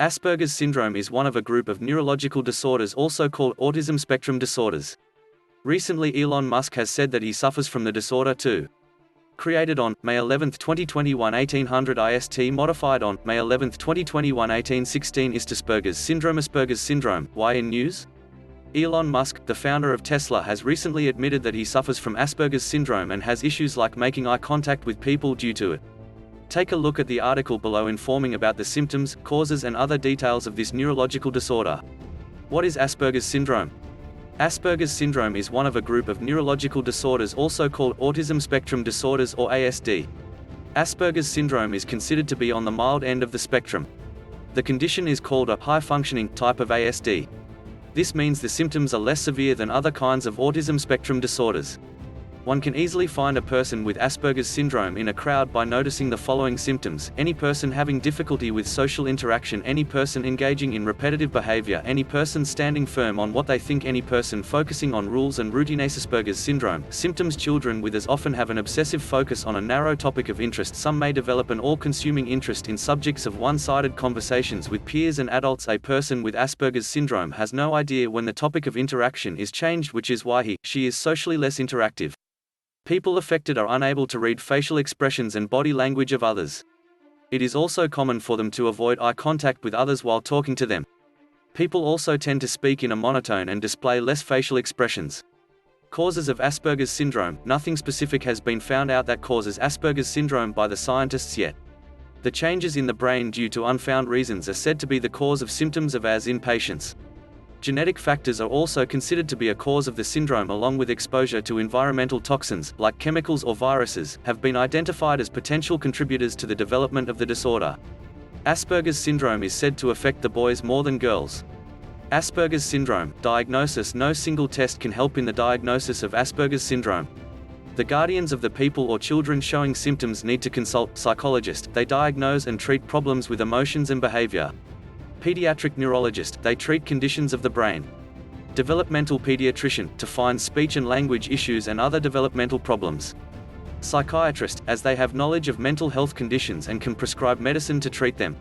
Asperger's syndrome is one of a group of neurological disorders also called autism spectrum disorders. Recently Elon Musk has said that he suffers from the disorder too. Created on May 11, 2021 1800 ISTModified On May 11, 2021 1816 ISTAsperger's SyndromeAsperger's syndrome. Why in news? Elon Musk, the founder of Tesla, has recently admitted that he suffers from Asperger's syndrome and has issues like making eye contact with people due to it. Take a look at the article below informing about the symptoms, causes and other details of this neurological disorder. What is Asperger's syndrome? Asperger's syndrome is one of a group of neurological disorders also called autism spectrum disorders or ASD. Asperger's syndrome is considered to be on the mild end of the spectrum. The condition is called a high-functioning type of ASD. This means the symptoms are less severe than other kinds of autism spectrum disorders. One can easily find a person with Asperger's syndrome in a crowd by noticing the following symptoms: any person having difficulty with social interaction, any person engaging in repetitive behavior, any person standing firm on what they think, any person focusing on rules, and routinesAsperger's syndrome. SymptomsChildren with as often have an obsessive focus on a narrow topic of interest. Some may develop an all-consuming interest in subjects of one-sided conversations with peers and adults. A person with Asperger's syndrome has no idea when the topic of interaction is changed, which is why she is socially less interactive. People affected are unable to read facial expressions and body language of others. It is also common for them to avoid eye contact with others while talking to them. People also tend to speak in a monotone and display less facial expressions. Causes of Asperger's syndrome. Nothing specific has been found out that causes Asperger's syndrome by the scientists yet. The changes in the brain due to unfound reasons are said to be the cause of symptoms of AS in patients. Genetic factors are also considered to be a cause of the syndrome, along with exposure to environmental toxins, like chemicals or viruses, have been identified as potential contributors to the development of the disorder. Asperger's syndrome is said to affect the boys more than girls. Asperger's syndrome. Diagnosis. No single test can help in the diagnosis of Asperger's syndrome. The guardians of the people or children showing symptoms need to consult psychologist. They diagnose and treat problems with emotions and behavior. Pediatric Neurologist. They treat conditions of the brain. Developmental Pediatrician, to find speech and language issues and other developmental problems. Psychiatrist, as they have knowledge of mental health conditions and can prescribe medicine to treat them.